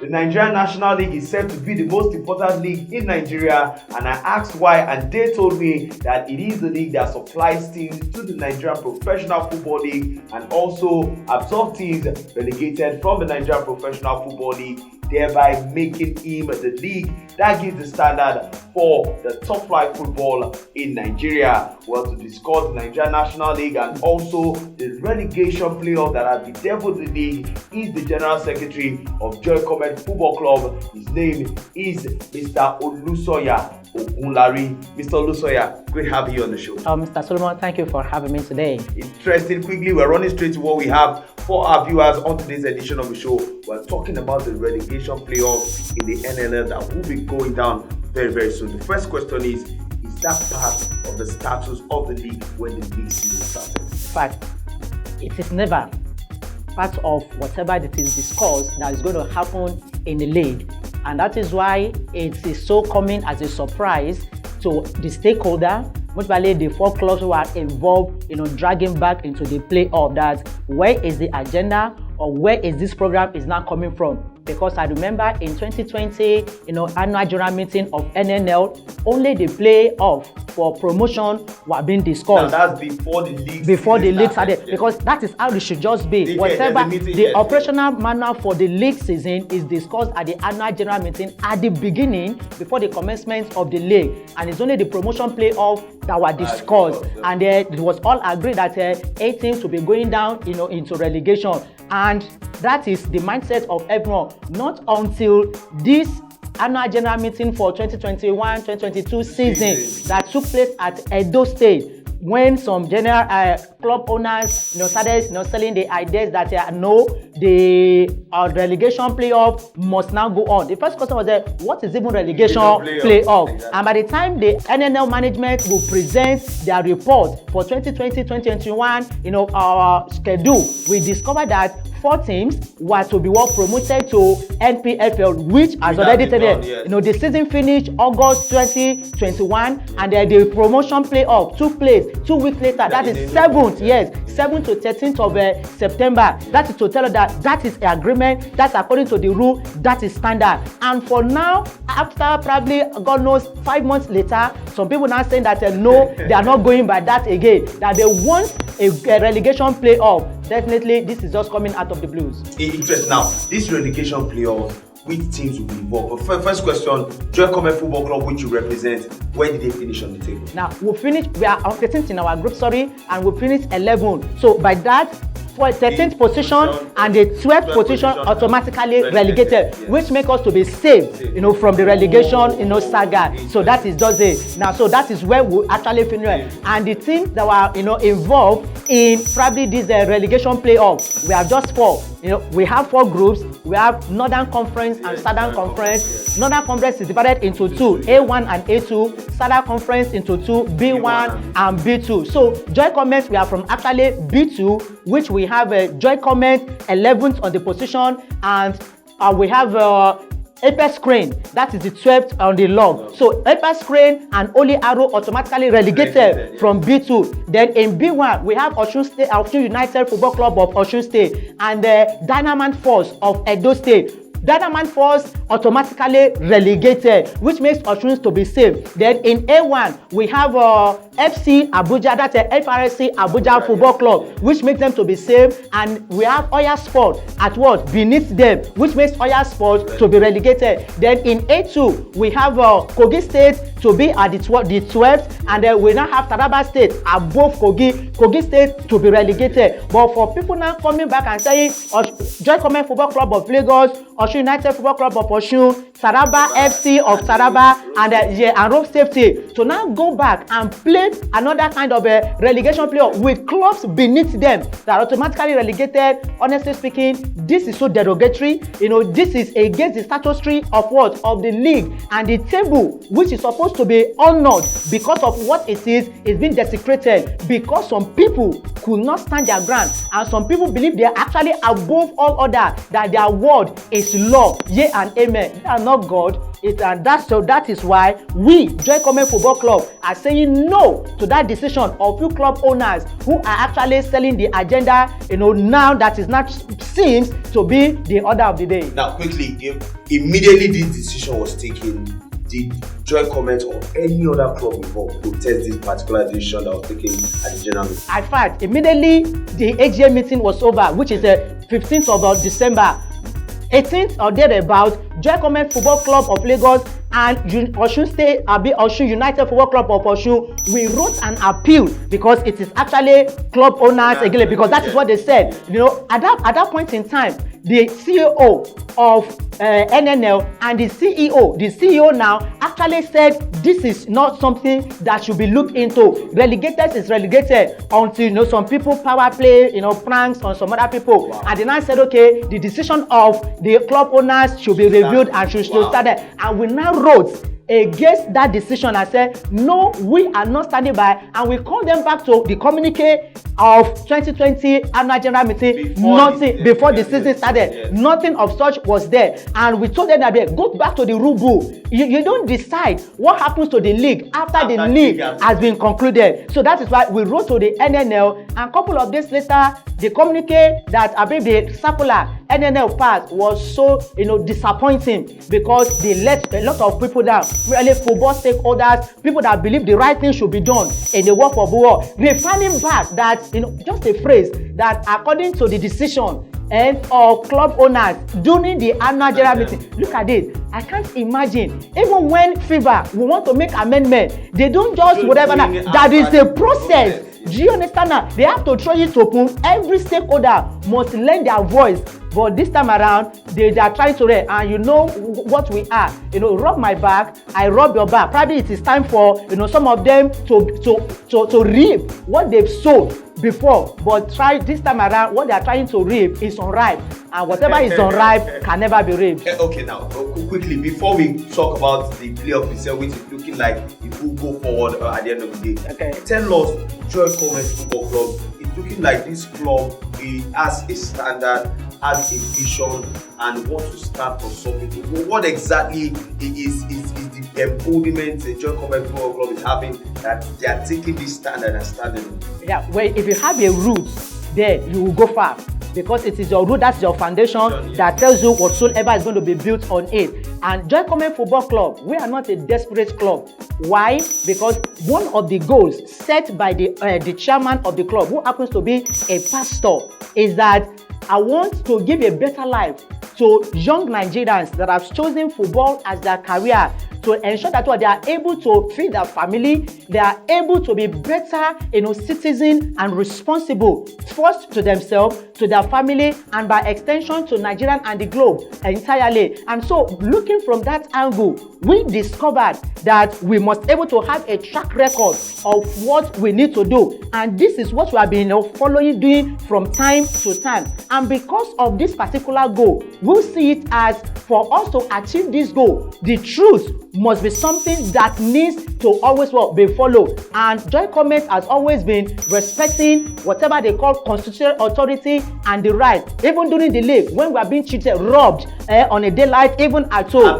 The Nigerian National League is said to be the most important league in Nigeria, and I asked why, and they told me that it is the league that supplies teams to the Nigerian Professional Football League and also absorbs teams relegated from the Nigerian Professional Football League, thereby making him the league that gives the standard for the top flight football in Nigeria. Well, to discuss the Nigerian National League and also the relegation playoff that has bedeviled the league is the General Secretary of Joy Cometh Football Club. His name is Mr. Olusoya Ogunlari. Mr. Olusoya, great having you on the show. Mr. Solomon, thank you for having me today. Interesting. Quickly, we're running straight to what we have for our viewers on today's edition of the show. We're talking about the relegation playoff in the NNL that will be going down very, very soon. The first question is that part of the status of the league when the league season started? In fact, it is never part of whatever it is discussed that is going to happen in the league. And that is why it is so coming as a surprise to the stakeholder, most likely the 4 clubs who are involved, dragging back into the playoff, that where is the agenda or where is this program is now coming from. Because I remember in 2020, annual general meeting of NNL, only the playoff for promotion were being discussed. Now that's before the league. Before the league started, yeah. Because that is how it should just be. Whatever the operational manual for the league season is discussed at the annual general meeting at the beginning, before the commencement of the league, and it's only the promotion playoff that were discussed, and it was all agreed that 8 teams will be going down, into relegation, and that is the mindset of everyone. Not until this annual general meeting for 2021-2022 season that took place at Edo State, when some general club owners started selling the ideas that no, the relegation playoff must now go on. The first question was what is even relegation playoff? Exactly. And by the time the NNL management will present their report for 2020-2021, our schedule, we discovered that 4 teams were to be promoted to NPFL, which has already taken. Yes. The season finished August 2021, and the promotion playoff took place 2 weeks later. That is 7th, yes, 7th to 13th of September. That is to tell us that is the agreement. That's according to the rule. That is standard. And for now, after probably God knows 5 months later, some people now saying that no, they are not going by that again. That they want a relegation playoff. Definitely, this is just coming out of the blues. Interesting. Now, this relegation playoff, which teams will be involved? First question, Joy Cometh Football Club, which you represent, where did they finish on the table? Now, we are on 13th in our group, and we finished 11th. So, by that, for 13th position and the 12th position automatically relegated, which make us to be safe, from the relegation, saga. So that is just it. Now, so that is where we actually finish. And the teams that were, involved in probably this relegation playoff, we have just 4. We have 4 groups. We have Northern Conference and Southern Conference. Northern Conference is divided into 2, A1 and A2. Southern Conference into 2, B1 and B2. So Joy Cometh, we are from actually B2, which we have Joy Cometh 11th on the position, and we have Apex Crane, that is the 12th on the log. So Apex Crane and Holy Arrow automatically relegated from B2. Then in B1, we have Osun United Football Club of Osun State and the Dynamite Force of Edo State. Dynamite Force automatically relegated, which makes Osun to be safe. Then in A1, we have FC Abuja, that's a FRSC Abuja Football Club, which makes them to be safe. And we have Oya Sport at what? Beneath them, which makes Oya Sport to be relegated. Then in A2, we have Kogi State to be at the 12th, and then we now have Taraba State above Kogi State to be relegated. But for people now coming back and saying Joy Cometh Football Club of Lagos, Osun United Football Club of Osun, Taraba FC of Taraba, and Road Safety to now go back and play another kind of a relegation playoff with clubs beneath them that are automatically relegated. Honestly speaking, this is so derogatory. This is against the statutory of what? Of the league, and the table, which is supposed to be honored because of what it is being desecrated because some people could not stand their ground, and some people believe they are actually above all other, that their word is law. Yea and amen. They are not God. And that is why we, Joy Cometh Football Club, are saying no to that decision of few club owners who are actually selling the agenda, now that is not seems to be the order of the day. Now, quickly, immediately this decision was taken, did Joy Cometh or any other club involved protest this particular decision that was taken at the general meeting? In fact, immediately the AGM meeting was over, which is the 15th of December, 18th or thereabout, Joy Cometh Football Club of Lagos and Osun United Football Club of Osun, we wrote an appeal because it is actually club owners again, because that is what they said. At that point in time, the CEO of NNL and the CEO now actually said this is not something that should be looked into. Relegated is relegated until some people power play, pranks on some other people. Wow. And they now said, okay, the decision of the club owners should be reviewed and should start there. And we now wrote against that decision and said, no, we are not standing by, and we call them back to the communique of 2020 annual general meeting. Before the season started. Yes. Nothing of such was there, and we told them that they go back to the rule book. You don't decide what happens to the league after the league has been concluded. So that is why we wrote to the NNL, and a couple of days later, the communique that the circular NNL passed was so disappointing, because they let a lot of people down, really football stakeholders, people that believe the right thing should be done in the work of war. Referring back that just a phrase that according to the decision of club owners during the annual general meeting. Look at it. I can't imagine. Even when FIFA will want to make amendment, they don't just whatever. That is a process. Do you understand now? They have to throw it open. Every stakeholder must lend their voice. But this time around, they are trying to read, and you know what we are. Rub my back, I rub your back. Probably it is time for some of them to reap what they've sowed before. But try this time around, what they are trying to reap is unripe, and whatever is unripe can never be reaped. Okay, now quickly before we talk about the playoff itself, which is looking like it will go forward at the end of the day. Okay. Tell us, Joy Cometh Football Club. It's looking like this club has a standard, has a vision, and wants to start for something. What exactly is the embodiment the Joy Cometh Football Club is having that they are taking this standard and standing? Yeah, well, if you have a root there, you will go far, because it is your root, that's your foundation, that tells you whatsoever is going to be built on it. And Joy Cometh Football Club, we are not a desperate club. Why? Because one of the goals set by the chairman of the club, who happens to be a pastor, is that I want to give a better life to young Nigerians that have chosen football as their career, to ensure that they are able to feed their family, they are able to be better, citizen and responsible, first to themselves, to their family, and by extension to Nigeria and the globe entirely. And so, looking from that angle, we discovered that we must be able to have a track record of what we need to do, and this is what we have been doing from time to time. And because of this particular goal, we'll see it as, for us to achieve this goal, the truth must be something that needs to always be followed. And Joy Cometh has always been respecting whatever they call constitutional authority and the right. Even during the league, when we are being cheated, robbed on a daylight, even at home,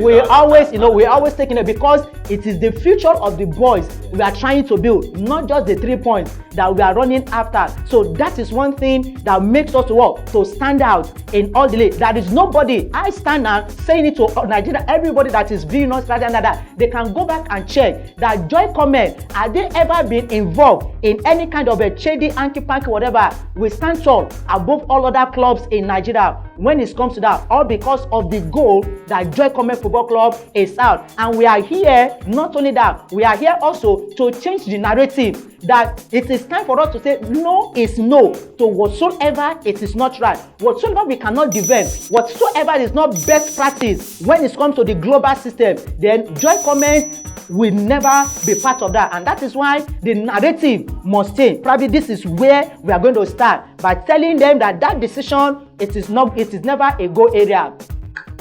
we always taking it, because it is the future of the boys we are trying to build, not just the 3 points that we are running after. So that is one thing that makes us to stand out in all the league. There is nobody, I stand out saying it to Nigeria, everybody that is viewing us rather than that, they can go back and check that Joy Cometh, have they ever been involved in any kind of a shady, hanky-panky, whatever. We stand tall above all other clubs in Nigeria when it comes to that, all because of the goal that Joy Cometh Football Club is out. And we are here, not only that, we are here also to change the narrative, that it is time for us to say no is no to whatsoever it is not right, whatsoever we cannot defend, whatsoever is not best practice when it comes to the global system, then Joy Cometh will never be part of that. And that is why the narrative must change. Probably this is where we are going to start, by telling them that decision, it is never a go area.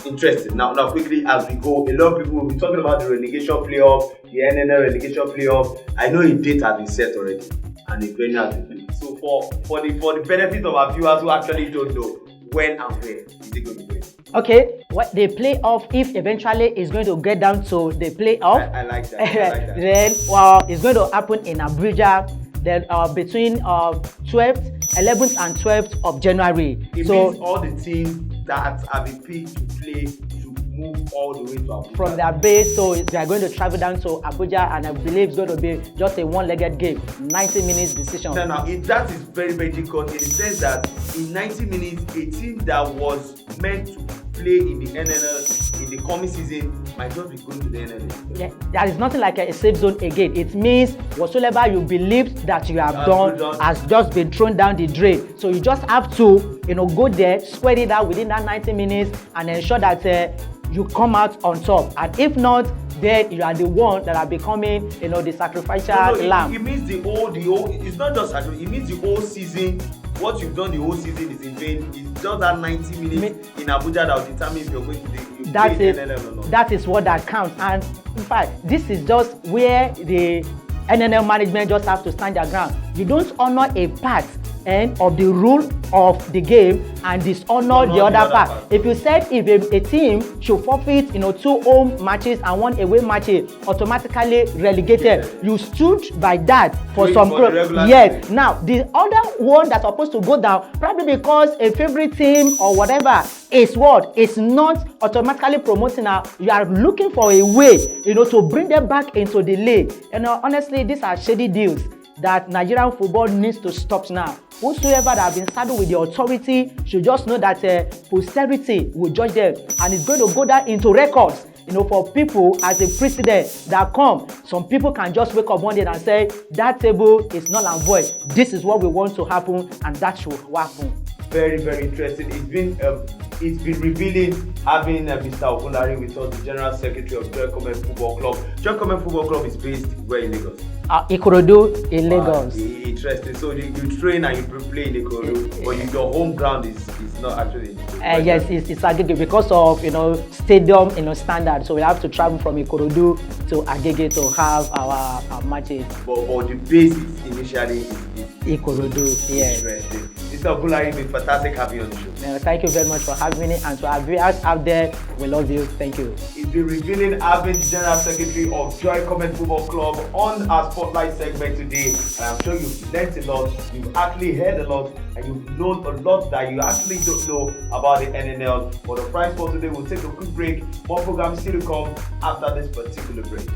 Interesting. Now quickly as we go, a lot of people will be talking about the relegation playoff, the NNL relegation playoff. I know a date has been set already and a venue has been picked. So for the benefit of our viewers who actually don't know, when and where is it going to be? Okay, what the playoff, if eventually it's going to get down to the playoff, I like that. then well, it's going to happen in Abuja. Then between 12th, 11th, and 12th of January. It so means all the teams that have been picked to play should move all the way to Abuja. From their base, so they are going to travel down to Abuja, and I believe it's going to be just a one-legged game, 90 minutes decision. Now, that is very, very difficult in the sense that in 90 minutes, a team that was meant to play in the NNL in the coming season might just be going to the NNL. Yeah, there is nothing like a safe zone again. It means whatsoever you believe that you have done has just been thrown down the drain. So you just have to, go there, square it out within that 90 minutes, and ensure that you come out on top. And if not, then you are the one that are becoming, the sacrificial lamb. It means the whole. It's not just it means the whole season. What you've done the whole season is in vain. It's just that 90 minutes in Abuja that will determine if you're going to the NNL or not. That is what that counts. And in fact, this is just where the NNL management just have to stand their ground. You don't honor a part of the rule of the game and dishonor the other part. If you said if a team should forfeit, 2 home matches and 1 away match, automatically relegated. Yeah. You stood by that for some clubs. Yes. Now the other one that's supposed to go down, probably because a favorite team or whatever is what is not automatically promoting. Now you are looking for a way, to bring them back into the league. Honestly, these are shady deals that Nigerian football needs to stop now. Whosoever that have been saddled with the authority should just know that posterity will judge them, and it's going to go down into records. For people as a precedent that come, some people can just wake up one day and say that table is null and void. This is what we want to happen, and that should happen. Very, very interesting. It's been revealing having Mr. Ogunlari with us, the General Secretary of Joy Cometh Football Club. Joy Cometh Football Club is based where in Lagos? Ikorodu in Lagos. Interesting. So you train and you play in Ikorodu, but your home ground is not actually. Yes, it's Agege because of stadium standard. So we have to travel from Ikorodu to Agege to have our matches. But the basis initially is Ikorodu. Yes. Interesting. Mr. Ogunlari, it's been fantastic having you on the show. Thank you very much for having me, and to our viewers out there, we love you. Thank you. It's been revealing having the General Secretary of Joy Cometh Football Club on our Spotlight segment today, and I'm sure you've learned a lot, you've actually heard a lot, and you've known a lot that you actually don't know about the NNL. For the prize for today, we'll take a quick break. More programs still to come after this particular break.